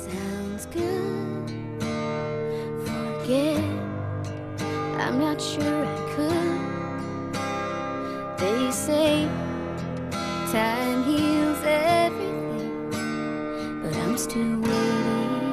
Sounds good. Forget, I'm not sure I could. They say time heals everything, but I'm still waiting.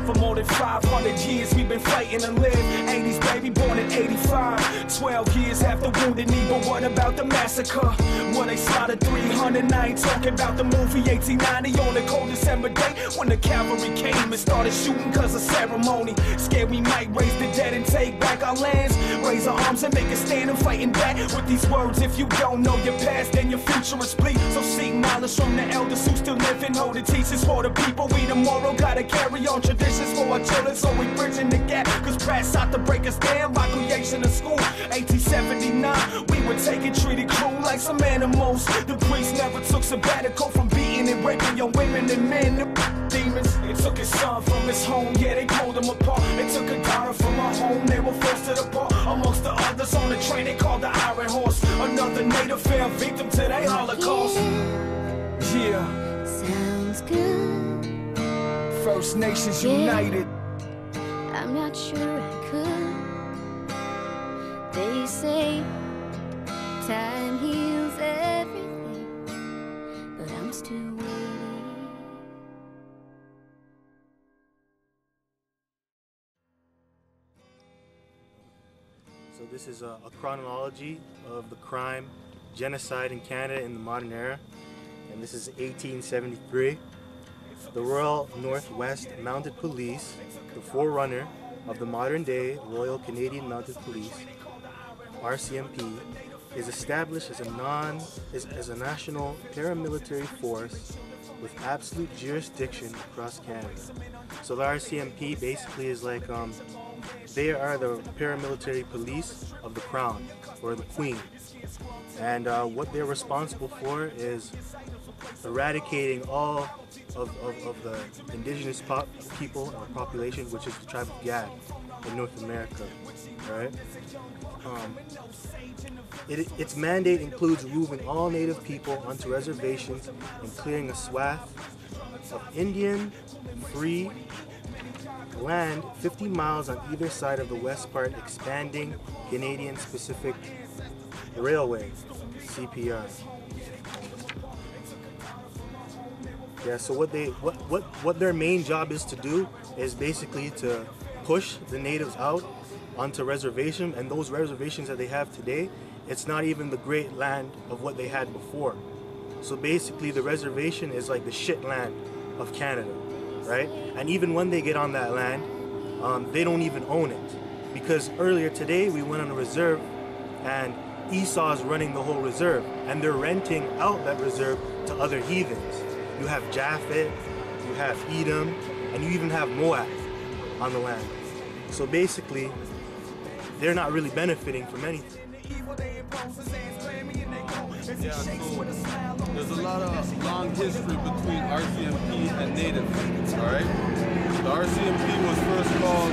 For more than 500 years we've been fighting to live. 80s baby, born in 85. 12 years after Wounded Knee, but what about the massacre? Where they slaughtered 300, I ain't talking about the movie 1890 on the cold December day when the cavalry came and started shooting cause of ceremony. Scared we might raise the dead and take back our lands. Raise our arms and make a stand and fighting back with these words. If you don't know your past, then your future is bleak. So seek knowledge from the elders who still live and hold the teachings for the people. We tomorrow gotta carry on traditions for our children, so we bridging the gap. Cause press out to break us down by creation of school. 1879, we were taken, treated cruel like some animals. The priests never took sabbatical from beating and raping young women and men. The demons, they took his son from his home, yeah, they pulled him apart. They took a daughter from our home, they were forced to depart. Amongst the others on the train, they called the Iron Horse. Another native fell victim to their Holocaust. Yeah, sounds good. First Nations United. I'm not sure I could. They say time heals everything, but I'm still waiting. So this is a chronology of the crime, genocide in Canada in the modern era, and this is 1873. The Royal Northwest Mounted Police, the forerunner of the modern-day Royal Canadian Mounted Police, RCMP, is established as a national paramilitary force with absolute jurisdiction across Canada. So the RCMP basically is like, they are the paramilitary police of the Crown, or the Queen. And what they're responsible for is eradicating all of the indigenous people or population, which is the tribe of Gad in North America, right? Its mandate includes removing all native people onto reservations and clearing a swath of Indian free land 50 miles on either side of the west part expanding Canadian Pacific Railway, CPR. Yeah, so what their main job is to do is basically to push the natives out onto reservation, and those reservations that they have today, it's not even the great land of what they had before. So basically the reservation is like the shit land of Canada, right? And even when they get on that land, they don't even own it. Because earlier today we went on a reserve and Esau's running the whole reserve, and they're renting out that reserve to other heathens. You have Japhet, you have Edom, and you even have Moab on the land. So basically, they're not really benefiting from anything. Yeah, so there's a lot of long history between RCMP and natives, alright? The RCMP was first called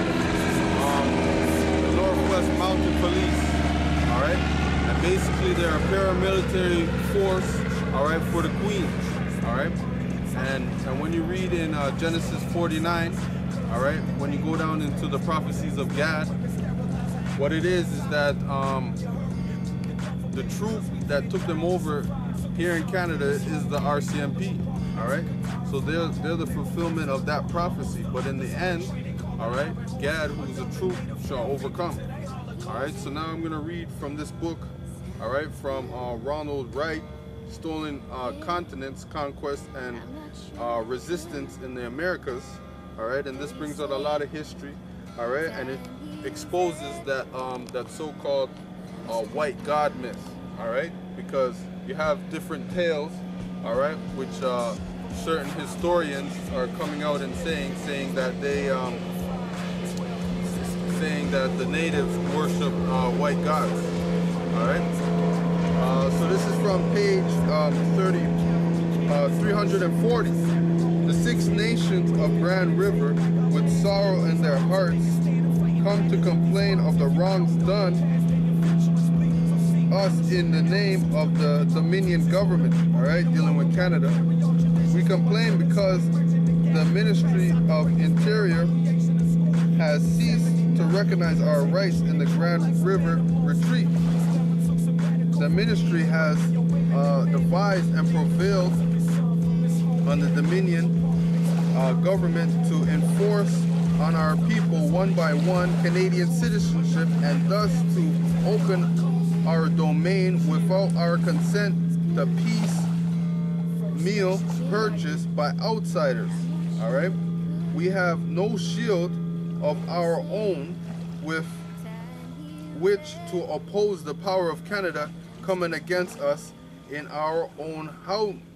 the Northwest Mounted Police, alright? And basically they're a paramilitary force, alright, for the Queen, alright? And when you read in Genesis 49, alright, when you go down into the prophecies of Gad, what it is that the troop that took them over here in Canada is the RCMP, all right? So they're the fulfillment of that prophecy. But in the end, all right, Gad, who's a troop, shall overcome. All right, so now I'm gonna read from this book, all right, from Ronald Wright, Stolen Continents, Conquest and Resistance in the Americas, all right? And this brings out a lot of history, all right? And it exposes that, that so-called white god myth, all right? Because you have different tales, all right, which certain historians are coming out and saying that they, saying that the natives worship white gods, all right? So this is from page 340. The 6 nations of Grand River, with sorrow in their hearts, come to complain of the wrongs done us in the name of the Dominion government, all right, dealing with Canada. We complain because the Ministry of Interior has ceased to recognize our rights in the Grand River Retreat. The ministry has devised and prevailed on the Dominion government to enforce on our people one by one Canadian citizenship, and thus to open our domain without our consent to piecemeal purchase by outsiders. All right, we have no shield of our own with which to oppose the power of Canada coming against us in our own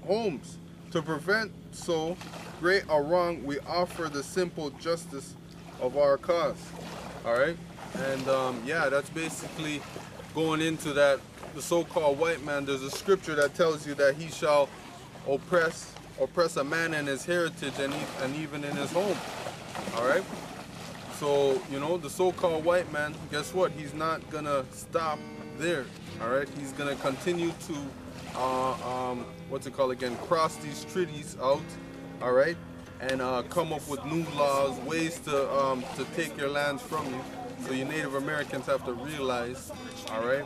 homes. To prevent so great a wrong, we offer the simple justice of our cause. All right, and yeah, that's basically going into that. The so-called white man, there's a scripture that tells you that he shall oppress a man in his heritage and even in his home. All right, so you know, the so-called white man, guess what, he's not gonna stop there. All right, he's gonna continue to what's it called again, cross these treaties out, all right, and come up with new laws, ways to take your lands from you. So you Native Americans have to realize, all right,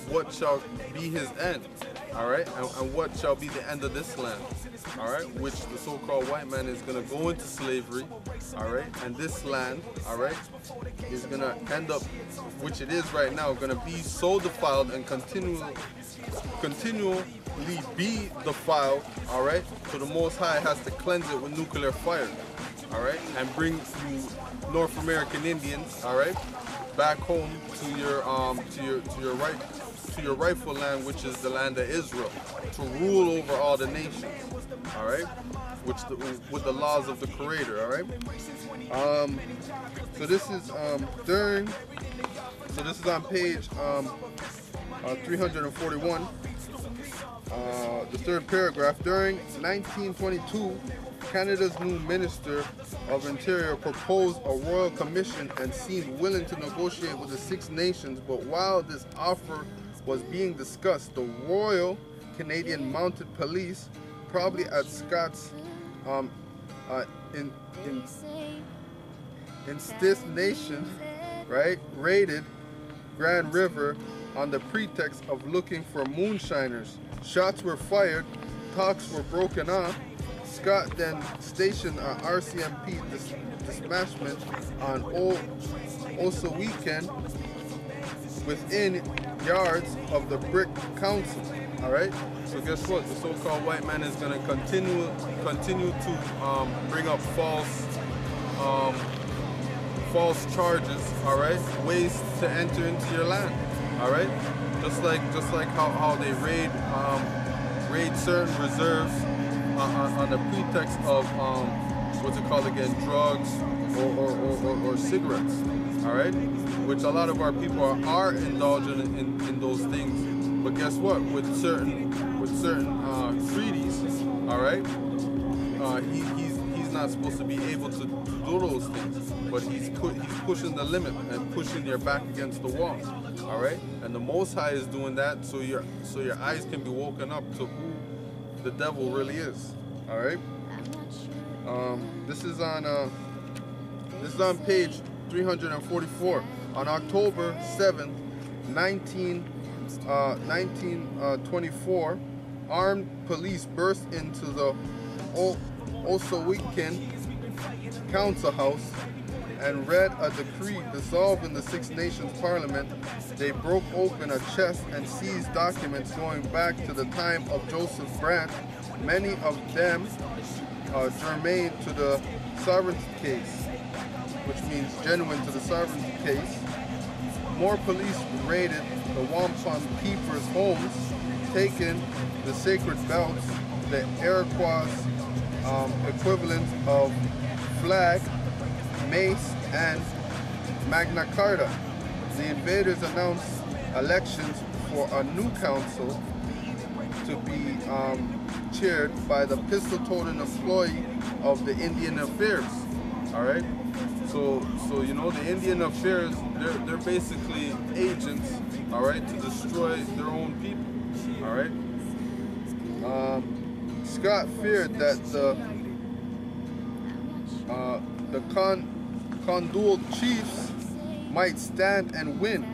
what shall be his end, all right, and what shall be the end of this land, all right, which the so-called white man is going to go into slavery, all right, and this land, all right, is going to end up, which it is right now, going to be so defiled and continually be defiled, all right, so the Most High has to cleanse it with nuclear fire, all right, and bring you North American Indians, all right, back home to your rightful land, which is the land of Israel, to rule over all the nations, all right, with the laws of the Creator, all right. So this is this is on page 341. The third paragraph. During 1922, Canada's new Minister of Interior proposed a royal commission and seemed willing to negotiate with the Six Nations, but while this offer was being discussed, the Royal Canadian Mounted Police, probably at Scott's in Six Nation, right, raided Grand River on the pretext of looking for moonshiners. Shots were fired, talks were broken off. Scott then stationed an RCMP detachment on Osaweekend within yards of the Brick Council. All right. So guess what? The so-called white man is going to continue to bring up false charges. All right. Ways to enter into your land. All right. Just like how they raid certain reserves on the pretext of what's it called again, drugs or cigarettes, all right, which a lot of our people are indulging in those things. But guess what? With certain treaties, all right, he's not supposed to be able to do those things, but he's pushing the limit and pushing your back against the wall, all right. And the Most High is doing that so your eyes can be woken up to who the devil really is. All right. This is on page 344. On October 7th, 1924, armed police burst into the Osaweekend Council House and read a decree dissolving the Six Nations Parliament. They broke open a chest and seized documents going back to the time of Joseph Brant, many of them germane to the sovereignty case, which means genuine to the sovereignty case. More police raided the Wampum keepers' homes, taking the sacred belts, the Iroquois equivalent of flag, mace, and Magna Carta. The invaders announced elections for a new council to be chaired by the pistol-toting employee of the Indian Affairs. All right. So you know, the Indian Affairs, they're basically agents, all right, to destroy their own people. All right. Scott feared that the Kondul chiefs might stand and win,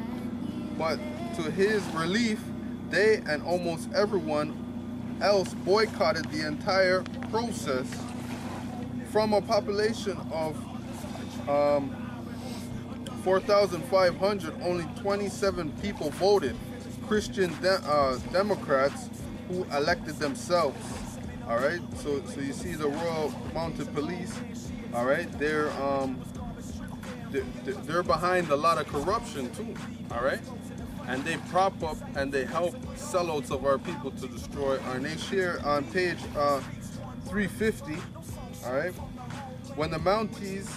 but to his relief, they and almost everyone else boycotted the entire process. From a population of 4,500, only 27 people voted, Christian Democrats who elected themselves. All right, so you see the Royal Mounted Police. All right, they're behind a lot of corruption too. All right, and they prop up and they help sellouts of our people to destroy our nation. Here on page 350. All right, when the Mounties,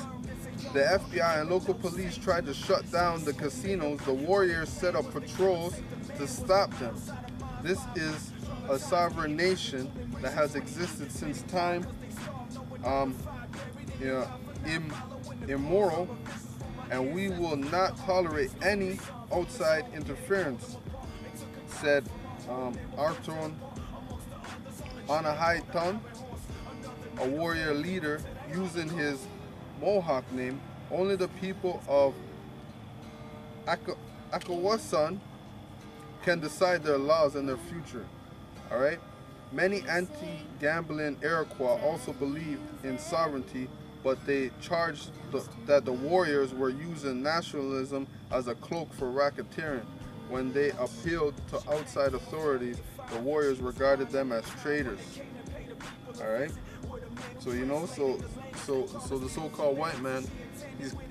the FBI and local police tried to shut down the casinos, the warriors set up patrols to stop them. This is a sovereign nation that has existed since time, immoral, and we will not tolerate any outside interference, said Arton Anahaiton, a warrior leader using his Mohawk name. Only the people of Akawasan can decide their laws and their future. All right. Many anti-gambling Iroquois also believed in sovereignty, but they charged that the warriors were using nationalism as a cloak for racketeering. When they appealed to outside authorities, the warriors regarded them as traitors. All right. So you know, so the so-called white man,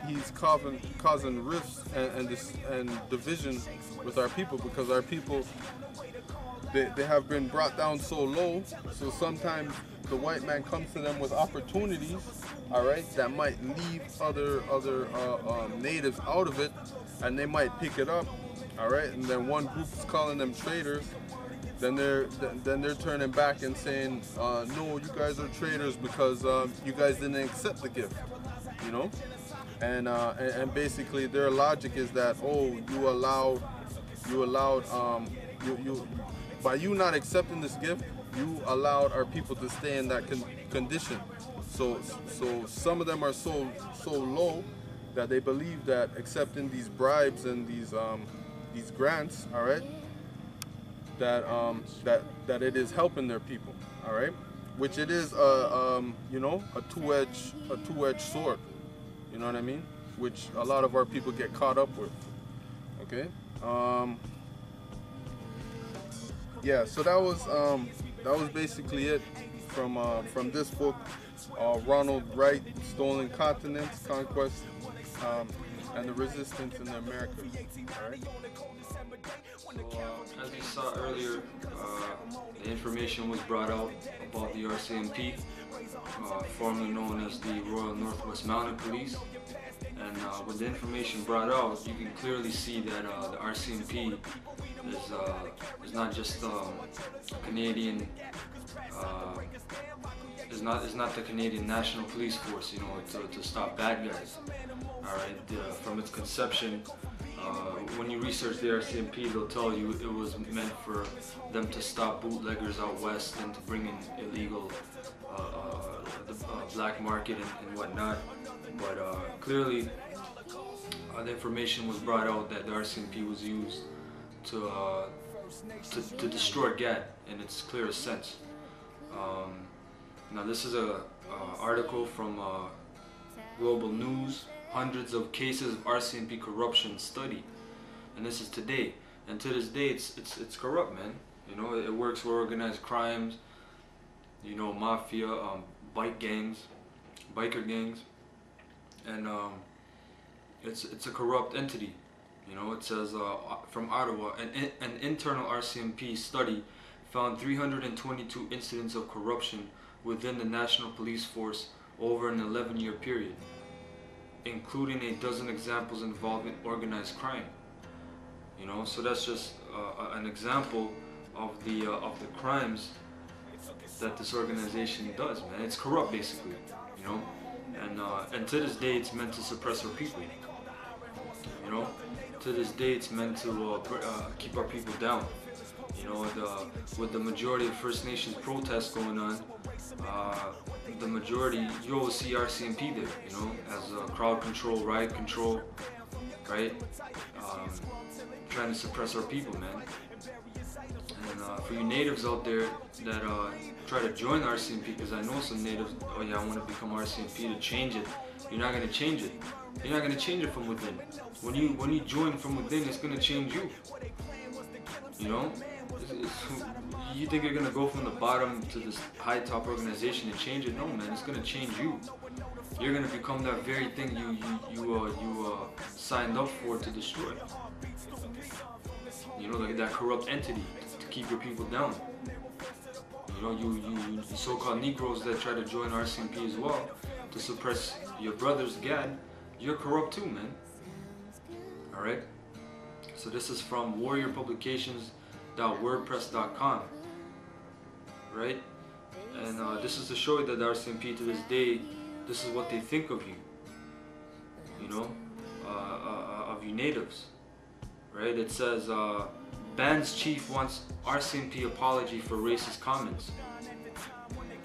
he's causing rifts and division with our people, because our people, they have been brought down so low. So sometimes the white man comes to them with opportunities, all right, that might leave other natives out of it, and they might pick it up, all right. And then one group is calling them traitors. Then they're turning back and saying, no, you guys are traitors because you guys didn't accept the gift, you know. And basically their logic is that, oh, you allowed by you not accepting this gift, you allowed our people to stay in that condition. So some of them are so low that they believe that accepting these bribes and these grants, all right, that it is helping their people, all right, which it is you know, a two-edged sword, you know what I mean, which a lot of our people get caught up with. Okay. Yeah, so that was basically it from this book, Ronald Wright, Stolen Continents, Conquest, and the Resistance in the Americas. All right. As we saw earlier, the information was brought out about the RCMP, formerly known as the Royal Northwest Mounted Police. And with the information brought out, you can clearly see that the RCMP is not just Canadian. Is not the Canadian National Police Force, you know, to stop bad guys. All right, from its conception, when you research the RCMP, they'll tell you it was meant for them to stop bootleggers out west and to bring in illegal the black market and whatnot. But clearly, the information was brought out that the RCMP was used to destroy GAT in its clearest sense. Now this is a article from Global News, hundreds of cases of RCMP corruption study, and this is today. And to this day, it's corrupt, man. You know, it works with organized crimes, you know, mafia, biker gangs, and it's a corrupt entity. You know, it says from Ottawa, an internal RCMP study found 322 incidents of corruption within the National Police Force over an 11-year period, including a dozen examples involving organized crime. You know, so that's just an example of the crimes that this organization does, man. It's corrupt, basically. You know, And to this day, it's meant to suppress our people. You know, to this day, it's meant to keep our people down. You know, with the majority of First Nations protests going on, the majority, you always see RCMP there, you know, as crowd control, riot control, right? Trying to suppress our people, man. And for you natives out there that try to join RCMP, because I know some natives, oh yeah, I want to become RCMP to change it. You're not going to change it. You're not going to change it from within. When you join from within, it's going to change you. You know? You think you're gonna go from the bottom to this high top organization and change it? No, man, it's gonna change you. You're gonna become that very thing you signed up for to destroy. You know, like that corrupt entity to keep your people down. You know, you so-called Negroes that try to join RCMP as well to suppress your brothers, GAD, you're corrupt too, man. All right. So this is from warriorpublications.wordpress.com. Right? And this is to show you that the RCMP to this day, this is what they think of you. You know, of you natives. Right? It says, band's chief wants RCMP apology for racist comments.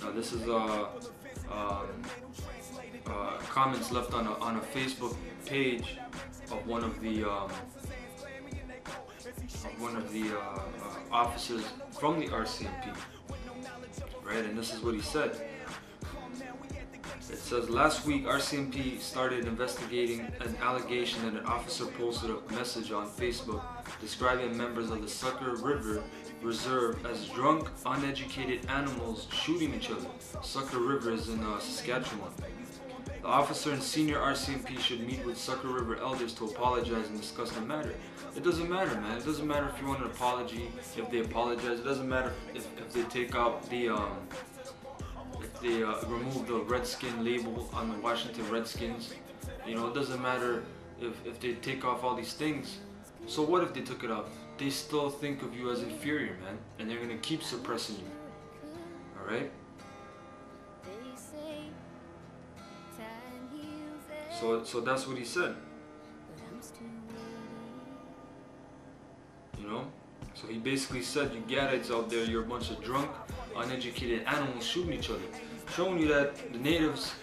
Now this is comments left on a Facebook page of one of the officers from the RCMP. Right, and this is what he said. It says, last week RCMP started investigating an allegation that an officer posted a message on Facebook describing members of the Sucker River Reserve as drunk, uneducated animals shooting each other. Sucker River is in Saskatchewan. The officer and senior RCMP should meet with Sucker River elders to apologize and discuss the matter. It doesn't matter, man. It doesn't matter if you want an apology, if they apologize. It doesn't matter if they take out the, if they remove the Redskin label on the Washington Redskins. You know, it doesn't matter if they take off all these things. So what if they took it off? They still think of you as inferior, man. And they're going to keep suppressing you. Alright? So that's what he said. You know? So he basically said, you Gadites out there, you're a bunch of drunk, uneducated animals shooting each other. Showing you that the natives,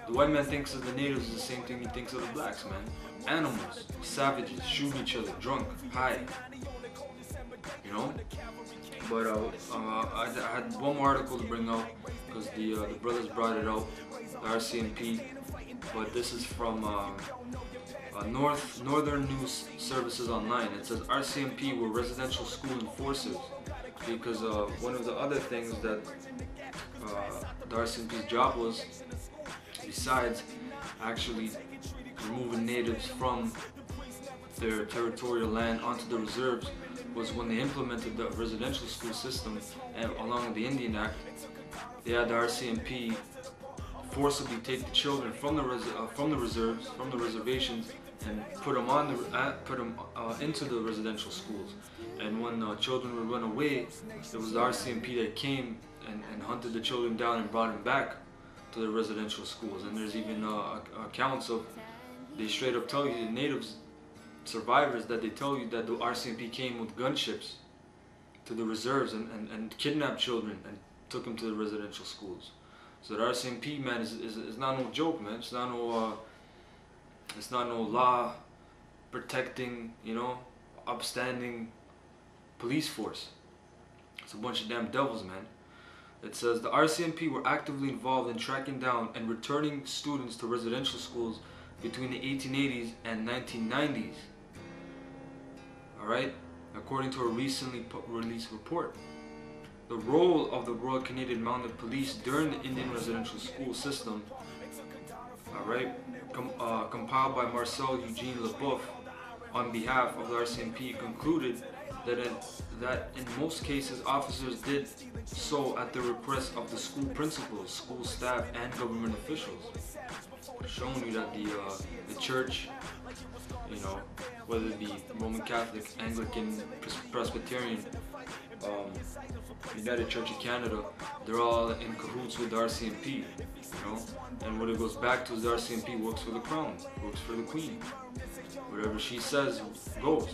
the white man thinks of the natives is the same thing he thinks of the blacks, man. Animals, savages, shooting each other, drunk, high. You know? But I had one more article to bring out because the brothers brought it out, the RCMP. But this is from Northern News Services Online. It says RCMP were residential school enforcers, because one of the other things that the RCMP's job was, besides actually removing natives from their territorial land onto the reserves, was when they implemented the residential school system and along with the Indian Act, they had the RCMP forcibly take the children from the reserves, from the reservations, and put them into the residential schools. And when children would run away, it was the RCMP that came and hunted the children down and brought them back to the residential schools. And there's even accounts of, they straight up tell you, the natives, survivors, that they tell you that the RCMP came with gunships to the reserves and kidnapped children and took them to the residential schools. So the RCMP, man, is not no joke, man. It's not no law protecting, you know, upstanding police force. It's a bunch of damn devils, man. It says the RCMP were actively involved in tracking down and returning students to residential schools between the 1880s and 1990s. Alright? According to a recently released report. The role of the Royal Canadian Mounted Police during the Indian residential school system, alright, compiled by Marcel Eugene Leboeuf on behalf of the RCMP, concluded that in most cases officers did so at the request of the school principals, school staff, and government officials, showing you that the church, you know, whether it be Roman Catholic, Anglican, Presbyterian, United Church of Canada, they're all in cahoots with the RCMP, you know? And what it goes back to is the RCMP works for the crown, works for the queen. Whatever she says goes.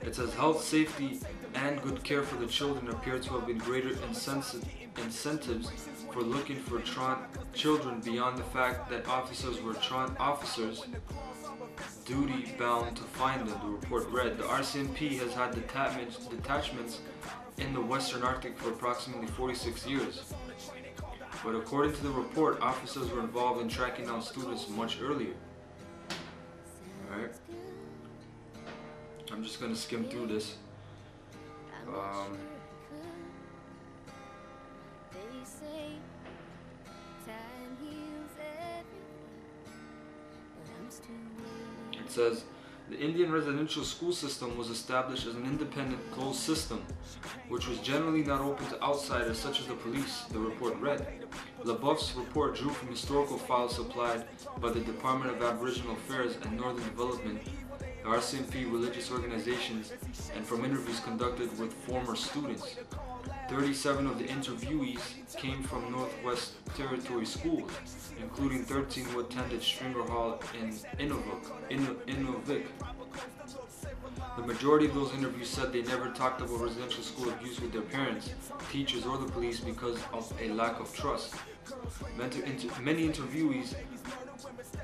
It says health, safety, and good care for the children appear to have been greater incentives for looking for children beyond the fact that officers were officers duty bound to find them, the report read. The RCMP has had detachments in the Western Arctic for approximately 46 years. But according to the report, officers were involved in tracking down students much earlier. Alright? I'm just gonna skim through this. It says, the Indian residential school system was established as an independent, closed system, which was generally not open to outsiders such as the police, the report read. LaBeouf's report drew from historical files supplied by the Department of Aboriginal Affairs and Northern Development, the RCMP religious organizations, and from interviews conducted with former students. 37 of the interviewees came from Northwest Territory schools, including 13 who attended Stringer Hall in Inuvik. The majority of those interviews said they never talked about residential school abuse with their parents, teachers, or the police because of a lack of trust. Many interviewees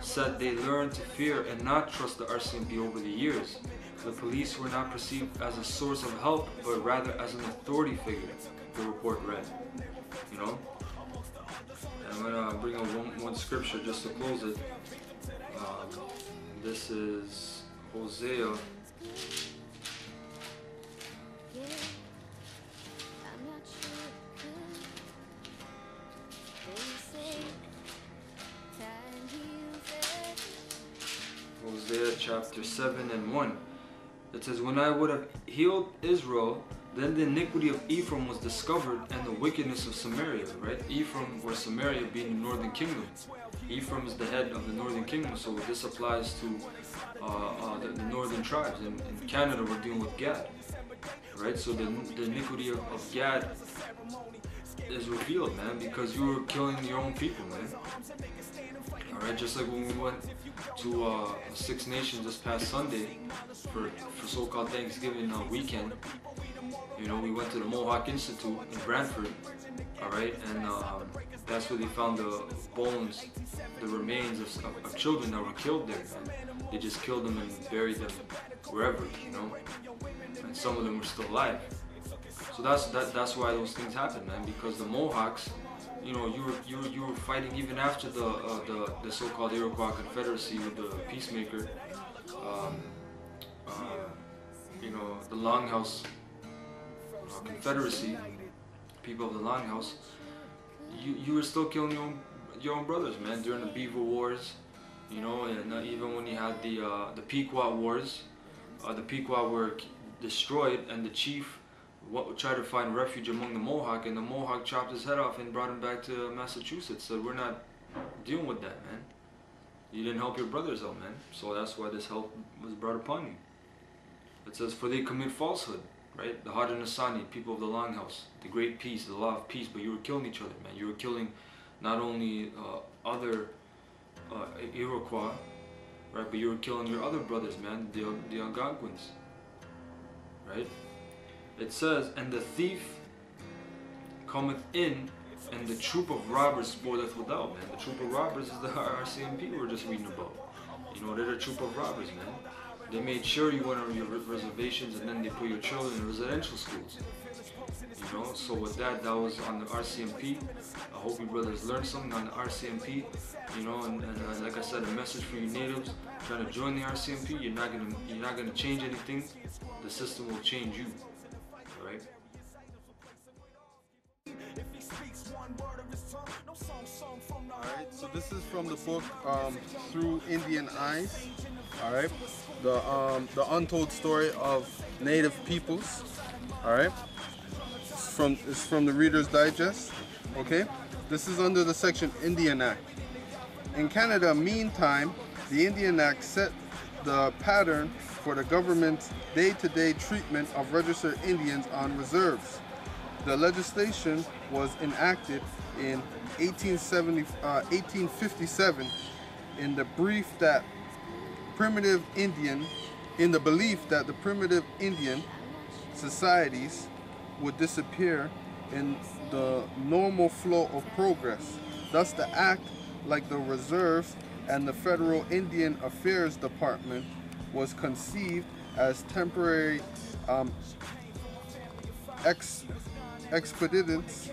said they learned to fear and not trust the RCMP over the years. The police were not perceived as a source of help, but rather as an authority figure, the report read. You know? And I'm going to bring up one scripture just to close it. This is Hosea. Hosea chapter 7 and 1. It says, when I would have healed Israel, then the iniquity of Ephraim was discovered and the wickedness of Samaria, right? Ephraim or Samaria being the northern kingdom. Ephraim is the head of the northern kingdom, so this applies to the northern tribes. In Canada, we're dealing with Gad, right? So the iniquity of Gad is revealed, man, because you were killing your own people, man. Alright, just like when we went to Six Nations this past Sunday for so-called Thanksgiving weekend. You know, we went to the Mohawk Institute in Brantford, alright, and that's where they found the bones, the remains of children that were killed there, man. They just killed them and buried them wherever, you know, and some of them were still alive. So that's why those things happen, man, because the Mohawks, you know, you were fighting even after the so-called Iroquois Confederacy with the Peacemaker, you know, the Longhouse Confederacy, people of the Longhouse. You were still killing your own brothers, man, during the Beaver Wars, you know, and even when you had the Pequot Wars, the Pequot were destroyed, and the chief tried to find refuge among the Mohawk, and the Mohawk chopped his head off and brought him back to Massachusetts. So we're not dealing with that, man. You didn't help your brothers out, man. So that's why this help was brought upon you. It says, for they commit falsehood, right? The Haudenosaunee, people of the Longhouse, the great peace, the law of peace, but you were killing each other, man. You were killing not only other Iroquois, right, but you were killing your other brothers, man, the Algonquins, right? It says, and the thief cometh in, and the troop of robbers spoileth without, man. The troop of robbers is the RCMP we're just reading about. You know, they're the troop of robbers, man. They made sure you went on your reservations, and then they put your children in residential schools. You know, so with that was on the RCMP. I hope you brothers learned something on the RCMP. You know, and like I said, a message for you natives trying to join the RCMP. You're not gonna change anything. The system will change you. Alright? Alright, so this is from the book Through Indian Eyes. Alright, the untold story of native peoples. Alright, it's from the Reader's Digest. Okay, this is under the section Indian Act. In Canada, meantime, the Indian Act set the pattern for the government's day-to-day treatment of registered Indians on reserves. The legislation was enacted in 1857 in the belief that the primitive Indian societies would disappear in the normal flow of progress. Thus, the act, like the reserves and the Federal Indian Affairs Department, was conceived as temporary expedients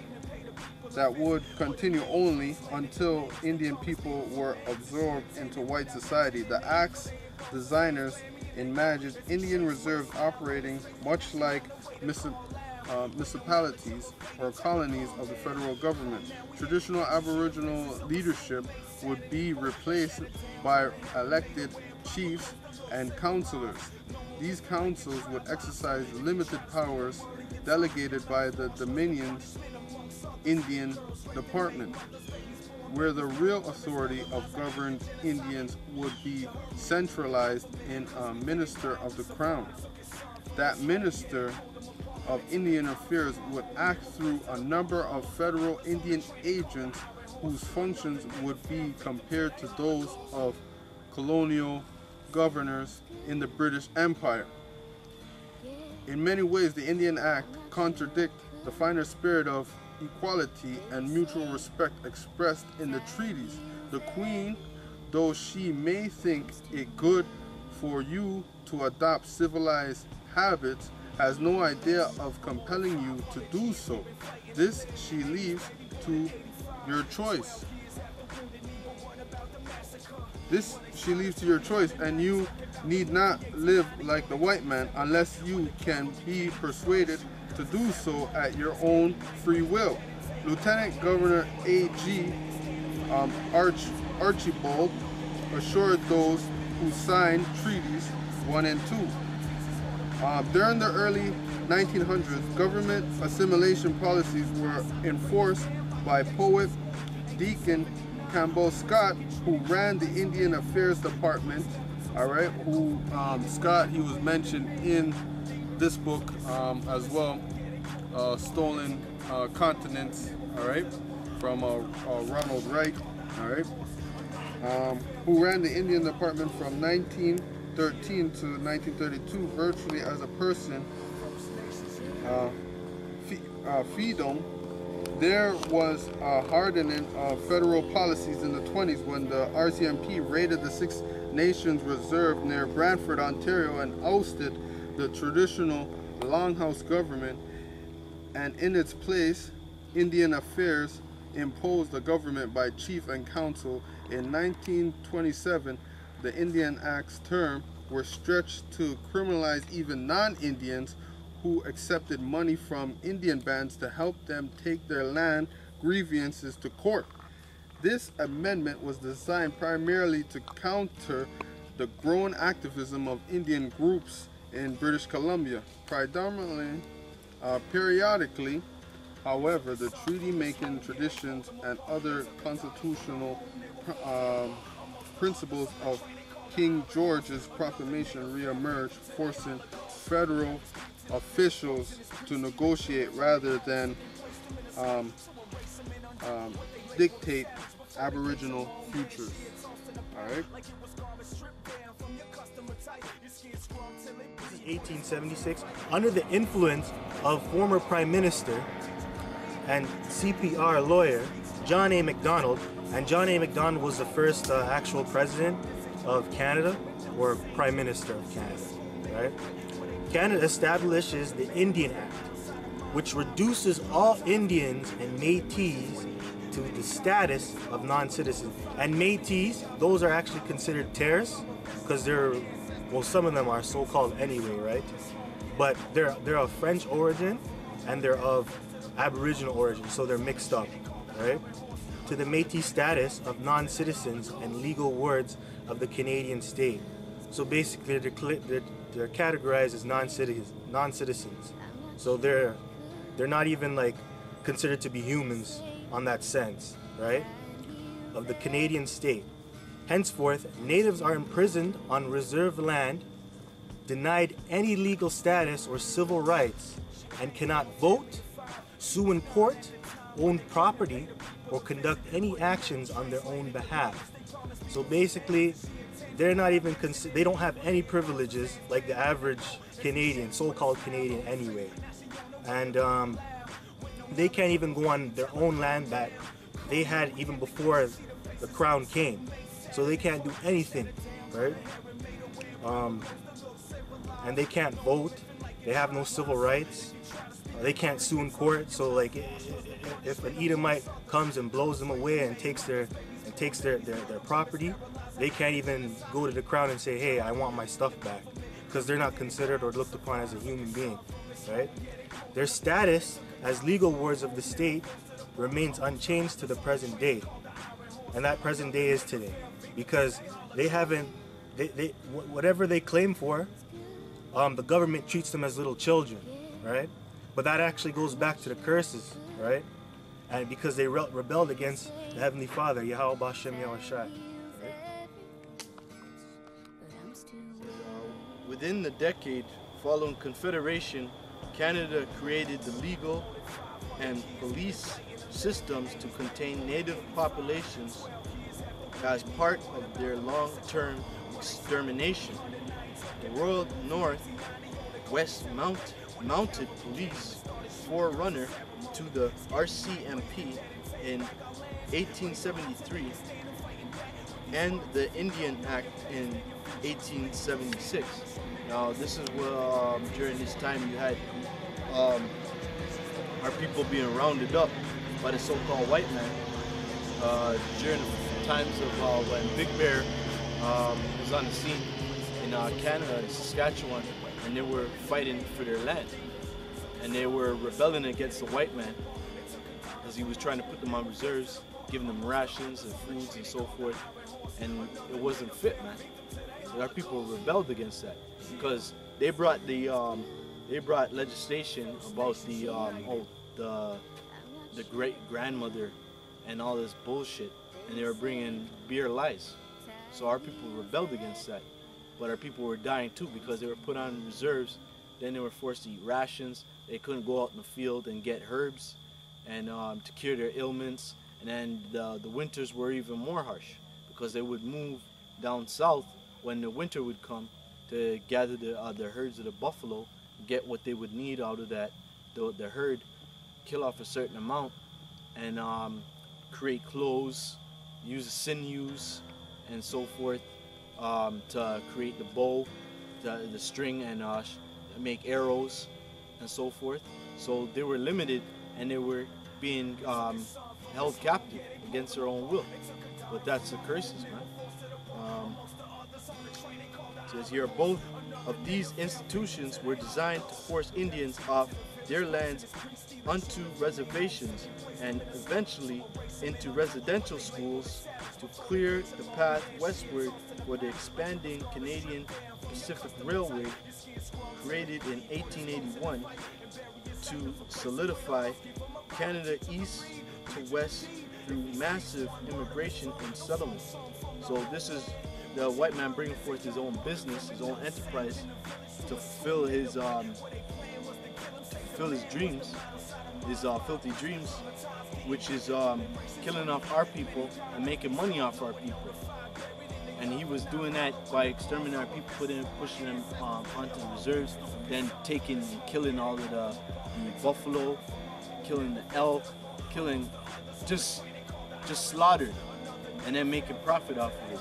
that would continue only until Indian people were absorbed into white society. The Act's designers imagined Indian reserves operating much like municipalities or colonies of the federal government. Traditional Aboriginal leadership would be replaced by elected chiefs and councillors. These councils would exercise limited powers delegated by the Dominion's Indian Department, where the real authority of governed Indians would be centralized in a minister of the crown. That minister of Indian Affairs would act through a number of federal Indian agents whose functions would be compared to those of colonial governors in the British Empire. In many ways, the Indian Act contradicts the finer spirit of equality and mutual respect expressed in the treaties. The Queen, though she may think it good for you to adopt civilized habits, has no idea of compelling you to do so. This she leaves to your choice. And you need not live like the white man unless you can be persuaded to do so at your own free will. Lieutenant Governor A.G. Archibald assured those who signed treaties 1 and 2. During the early 1900s, government assimilation policies were enforced by poet Deacon Campbell Scott, who ran the Indian Affairs Department. Scott, he was mentioned in this book as well, Stolen Continents, from Ronald Wright, who ran the Indian Department from 1913 to 1932, virtually as a person, Fiedom. There was a hardening of federal policies in the 20s when the RCMP raided the Six Nations Reserve near Brantford, Ontario, and ousted the traditional Longhouse government, and in its place, Indian Affairs imposed a government by chief and council. In 1927, the Indian Act's term were stretched to criminalize even non-Indians who accepted money from Indian bands to help them take their land grievances to court. This amendment was designed primarily to counter the growing activism of Indian groups in British Columbia. Periodically, however, the treaty-making traditions and other constitutional principles of King George's proclamation re-emerged, forcing federal officials to negotiate rather than dictate Aboriginal futures. Alright? This is 1876. Under the influence of former Prime Minister and CPR lawyer John A. Macdonald, and John A. Macdonald was the first actual president of Canada, or Prime Minister of Canada, right? Canada establishes the Indian Act, which reduces all Indians and Métis to the status of non-citizens. And Métis, those are actually considered terrorists, because some of them are so-called anyway, right? But they're of French origin and they're of Aboriginal origin, so they're mixed up, right? To the Métis status of non-citizens and legal wards of the Canadian state. So basically, they're categorized as non-citizens. So they're not even like considered to be humans on that sense, right? Of the Canadian state. Henceforth, natives are imprisoned on reserve land denied any legal status or civil rights, and cannot vote, sue in court, own property, or conduct any actions on their own behalf. So basically, they're not even they don't have any privileges like the average Canadian, so-called Canadian anyway. And they can't even go on their own land that they had even before the crown came. So they can't do anything, right? And they can't vote. They have no civil rights. They can't sue in court. So like, if an Edomite comes and blows them away and takes their property, they can't even go to the crown and say, hey, I want my stuff back, because they're not considered or looked upon as a human being, right? Their status as legal wards of the state remains unchanged to the present day, and that present day is today, because they haven't, whatever they claim for, the government treats them as little children, right? But that actually goes back to the curses, right? And because they rebelled against the Heavenly Father, Yahweh Bashem Yahushai. Within the decade following Confederation, Canada created the legal and police systems to contain native populations as part of their long-term extermination. The Royal North West Mounted Police, forerunner to the RCMP in 1873, and the Indian Act in 1876. Now this is what during this time you had our people being rounded up by the so-called white man during the times of when Big Bear was on the scene in Canada and Saskatchewan, and they were fighting for their land, and they were rebelling against the white man because he was trying to put them on reserves, giving them rations and foods and so forth, and it wasn't fit, man. So our people rebelled against that because they brought legislation about the great grandmother and all this bullshit, and they were bringing beer lies. So our people rebelled against that, but our people were dying too because they were put on reserves. Then they were forced to eat rations. They couldn't go out in the field and get herbs and to cure their ailments. And then the winters were even more harsh because they would move down south when the winter would come to gather the herds of the buffalo, get what they would need out of that the herd, kill off a certain amount, and create clothes, use the sinews and so forth to create the bow, the string, and make arrows and so forth. So they were limited and they were being held captive against their own will. But that's the curses, man. It says here, both of these institutions were designed to force Indians off their lands onto reservations and eventually into residential schools to clear the path westward for the expanding Canadian Pacific Railway, created in 1881 to solidify Canada east to west through massive immigration and settlement. So this is the white man bringing forth his own business, his own enterprise, to fulfill his dreams, his filthy dreams, which is killing off our people and making money off our people. And he was doing that by exterminating our people, pushing them onto the reserves, then taking and killing all of the buffalo, killing the elk, killing, just slaughtered, and then making profit off of it,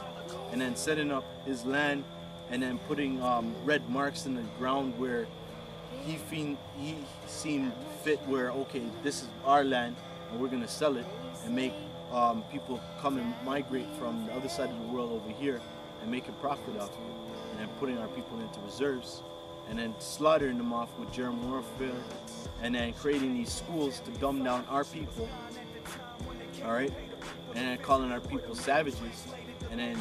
and then setting up his land, and then putting red marks in the ground where he seemed fit, where okay, this is our land and we're gonna sell it and make people come and migrate from the other side of the world over here and make a profit off of it, and then putting our people into reserves and then slaughtering them off with germ warfare, and then creating these schools to dumb down our people, all right, and then calling our people savages, and then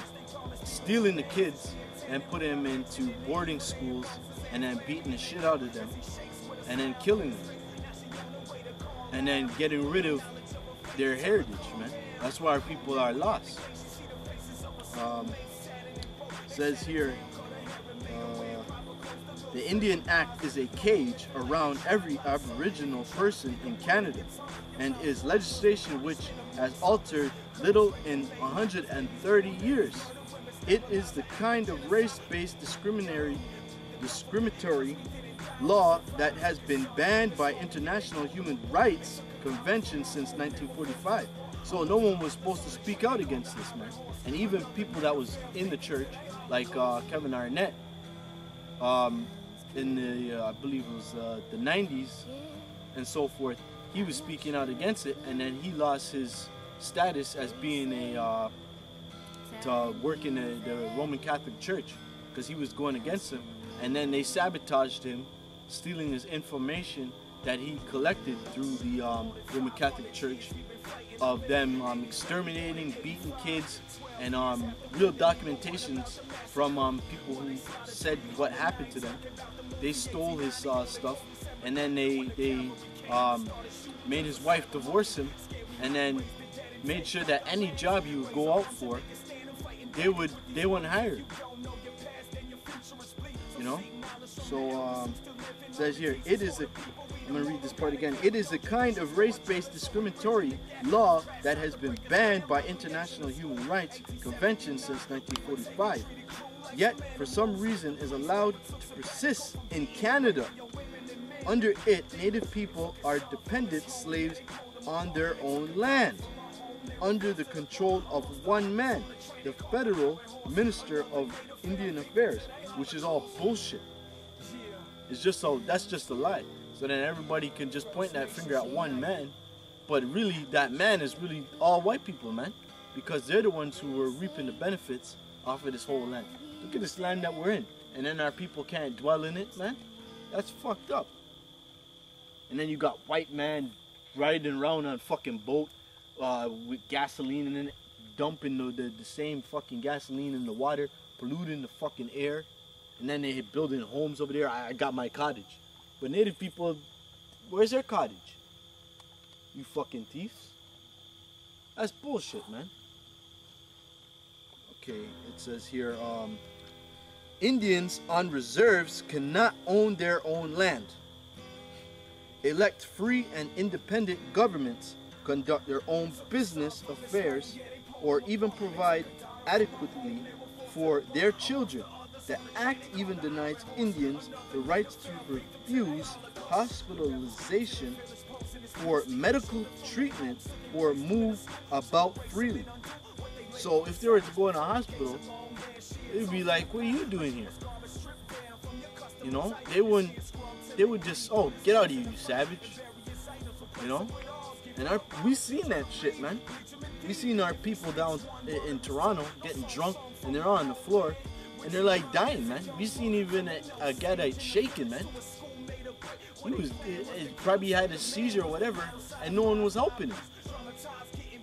stealing the kids and putting them into boarding schools and then beating the shit out of them and then killing them and then getting rid of their heritage, man. That's why our people are lost. Says here, The Indian Act is a cage around every Aboriginal person in Canada and is legislation which has altered little in 130 years. It is the kind of race-based discriminatory law that has been banned by international human rights conventions since 1945. So no one was supposed to speak out against this, man. And even people that was in the church, like Kevin Arnett, in the, I believe it was the 90s and so forth, he was speaking out against it, and then he lost his status as being a, to work in the Roman Catholic Church, because he was going against him. And then they sabotaged him, stealing his information that he collected through the Roman Catholic Church of them exterminating, beating kids, and real documentations from people who said what happened to them. They stole his stuff, and then they made his wife divorce him, and then made sure that any job you would go out for, they wouldn't hire you. You know? So it says here, I'm going to read this part again. It is a kind of race-based discriminatory law that has been banned by international human rights conventions since 1945. Yet, for some reason, is allowed to persist in Canada. Under it, Native people are dependent slaves on their own land, under the control of one man, the Federal Minister of Indian Affairs, which is all bullshit. It's just that's just a lie. So then everybody can just point that finger at one man, but really that man is really all white people, man, because they're the ones who were reaping the benefits off of this whole land. Look at this land that we're in, and then our people can't dwell in it, man. That's fucked up. And then you got white man riding around on a fucking boat with gasoline in it, dumping the same fucking gasoline in the water, polluting the fucking air, and then they building homes over there. I got my cottage. But Native people, where's their cottage? You fucking thieves. That's bullshit, man. Okay, it says here, Indians on reserves cannot own their own land, elect free and independent governments, conduct their own business affairs, or even provide adequately for their children. The Act even denies Indians the rights to refuse hospitalization for medical treatment or move about freely. So if they were to go in a hospital, it would be like, what are you doing here? You know, they would just, oh, get out of here, you savage. You know? And we seen that shit, man. We seen our people down in Toronto getting drunk, and they're on the floor, and they're like dying, man. We seen even a guy that's shaking, man. He probably had a seizure or whatever, and no one was helping him.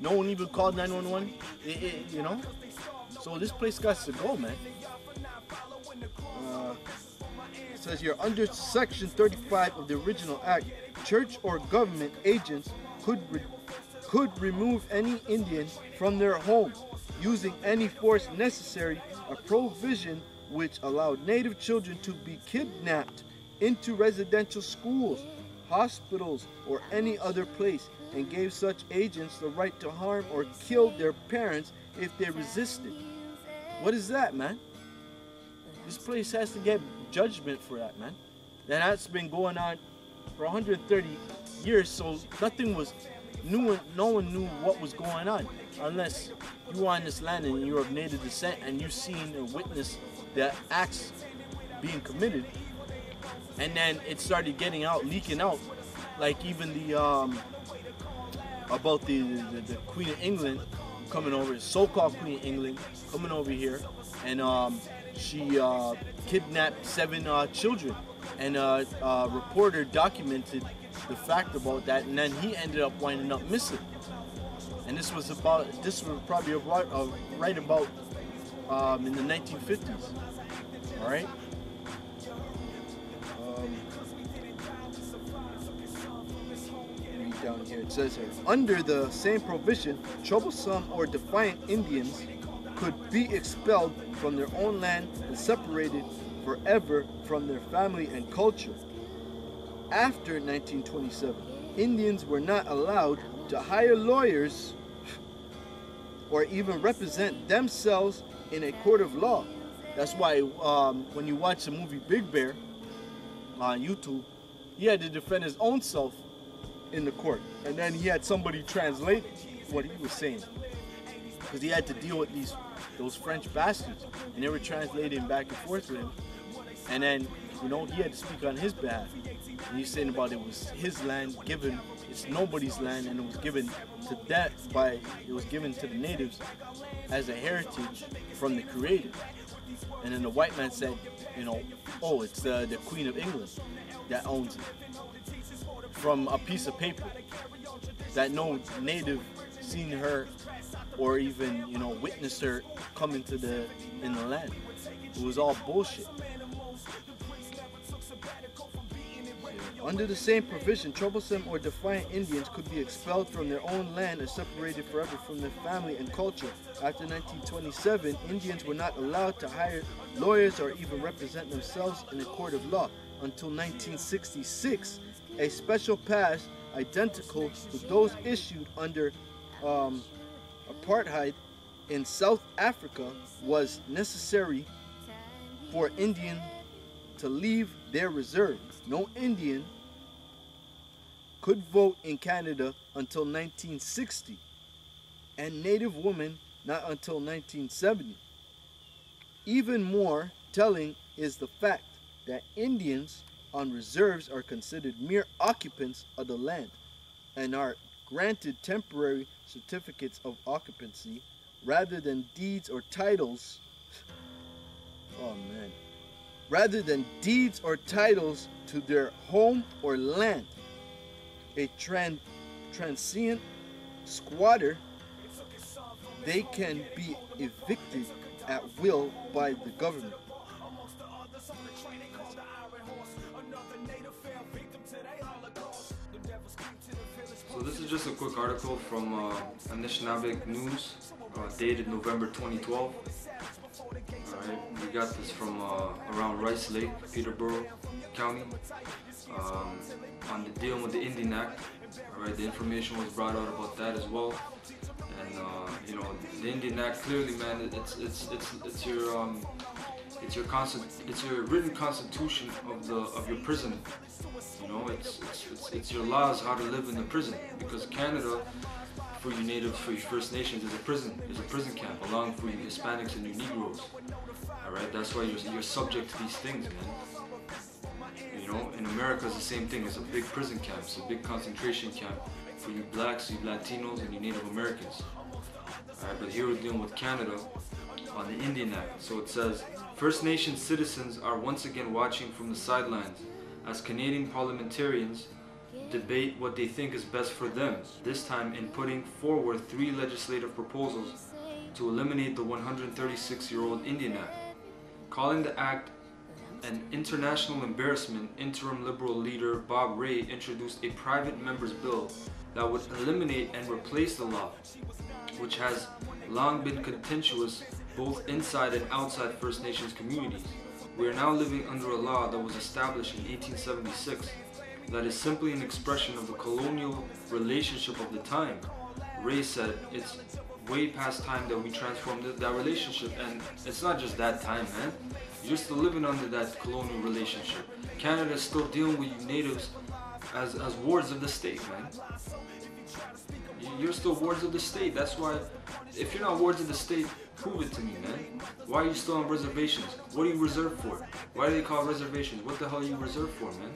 No one even called 911, you know? So this place got to go, man. It says here, under Section 35 of the original Act, church or government agents could remove any Indian from their home using any force necessary, a provision which allowed Native children to be kidnapped into residential schools, hospitals, or any other place, and gave such agents the right to harm or kill their parents if they resisted. What is that, man? This place has to get judgment for that, man. And that's been going on for 130 years, so nothing was new. No one knew what was going on unless you were on this land and you're of Native descent and you've seen or witnessed the acts being committed. And then it started getting out, leaking out, like even the about the Queen of England coming over, so-called Queen of England coming over here, and she kidnapped 7 children, and a reporter documented the fact about that, and then he ended up winding up missing. And this was probably right about in the 1950s. All right. Read down here. It says here, under the same provision, troublesome or defiant Indians could be expelled from their own land and separated forever from their family and culture. After 1927, Indians were not allowed to hire lawyers or even represent themselves in a court of law. That's why when you watch the movie Big Bear on YouTube, he had to defend his own self in the court, and then he had somebody translate what he was saying, because he had to deal with those French bastards, and they were translating back and forth with him. And then, you know, he had to speak on his behalf, and he's saying about it was his land given, it's nobody's land, and it was given to it was given to the natives as a heritage from the Creator. And then the white man said, you know, oh, it's the Queen of England that owns it, from a piece of paper that no native seen her or even, you know, witnessed her come into in the land. It was all bullshit. Under the same provision, troublesome or defiant Indians could be expelled from their own land and separated forever from their family and culture. After 1927, Indians were not allowed to hire lawyers or even represent themselves in a court of law. Until 1966, a special pass identical to those issued under apartheid in South Africa was necessary for Indian to leave their reserve. No Indian could vote in Canada until 1960, and Native women not until 1970. Even more telling is the fact that Indians on reserves are considered mere occupants of the land and are granted temporary certificates of occupancy rather than deeds or titles. Oh man. Rather than deeds or titles to their home or land. A transient squatter, they can be evicted at will by the government. So this is just a quick article from Anishinaabe News, dated November 2012. Alright, we got this from around Rice Lake, Peterborough County, on the deal with the Indian Act. Alright, the information was brought out about that as well. And you know, the Indian Act, clearly, man, it's your written constitution of your prison. You know, it's your laws how to live in the prison, because Canada, for you natives, for you First Nations, is a prison camp, along for you Hispanics and you Negroes. Alright, that's why you're subject to these things, man. You know, in America it's the same thing. It's a big prison camp, it's a big concentration camp for you blacks, you Latinos, and you Native Americans. Alright, but here we're dealing with Canada on the Indian Act. So it says, First Nation citizens are once again watching from the sidelines as Canadian parliamentarians debate what they think is best for them, this time in putting forward 3 legislative proposals to eliminate the 136-year-old Indian Act. Calling the act an international embarrassment, interim Liberal leader Bob Rae introduced a private member's bill that would eliminate and replace the law, which has long been contentious both inside and outside First Nations communities. We are now living under a law that was established in 1876 that is simply an expression of the colonial relationship of the time. Ray said it's way past time that we transform that relationship, and it's not just that time, man. You're still living under that colonial relationship. Canada is still dealing with you natives as wards of the state, man. You're still wards of the state. That's why, if you're not wards of the state, prove it to me, man. Why are you still on reservations? What are you reserved for? Why do they call reservations? What the hell are you reserved for, man?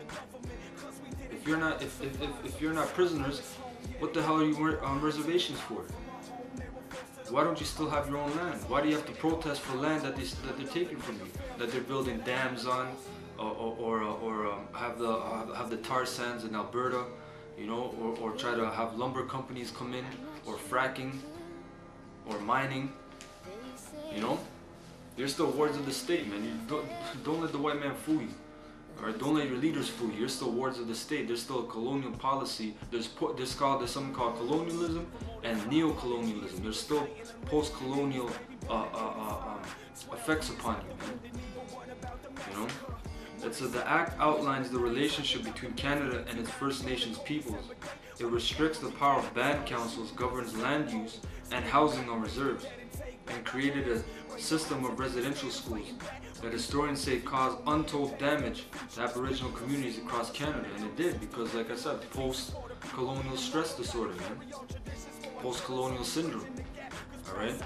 If you're not prisoners, what the hell are you on reservations for? Why don't you still have your own land? Why do you have to protest for land that they're taking from you? That they're building dams on, or have the tar sands in Alberta, you know, or try to have lumber companies come in, or fracking, or mining, you know? You're still wards of the state, man. You don't let the white man fool you. Or don't let your leaders fool you. You're still wards of the state. There's still a colonial policy. There's something called colonialism and neo-colonialism. There's still post-colonial effects upon you, man. You know. It says the act outlines the relationship between Canada and its First Nations peoples. It restricts the power of band councils, governs land use and housing on reserves, and created a system of residential schools that historians say caused untold damage to Aboriginal communities across Canada. And it did, because like I said, post-colonial stress disorder, man. Post-colonial syndrome. Alright?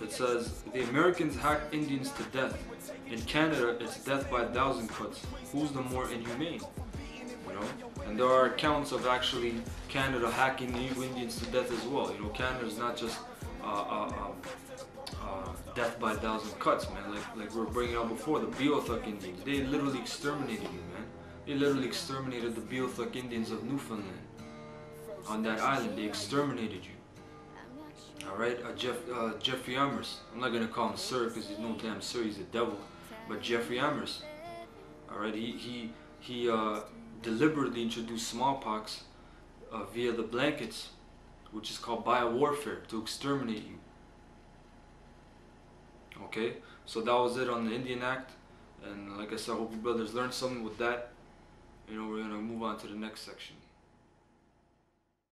It says, the Americans hacked Indians to death. In Canada, it's death by 1,000 cuts. Who's the more inhumane? You know? And there are accounts of actually Canada hacking the Indians to death as well. You know, Canada's not just death by 1,000 cuts, man. Like we were bringing up before, the Beothuk Indians. They literally exterminated you, man. They literally exterminated the Beothuk Indians of Newfoundland. On that island, they exterminated you. Alright, Jeffrey Amherst. I'm not gonna call him sir because he's no damn sir, he's a devil. But Jeffrey Amherst. Alright, he deliberately introduced smallpox via the blankets, which is called biowarfare, to exterminate you. Okay, so that was it on the Indian Act, and like I said, I hope you brothers learned something with that. You know, we're gonna move on to the next section.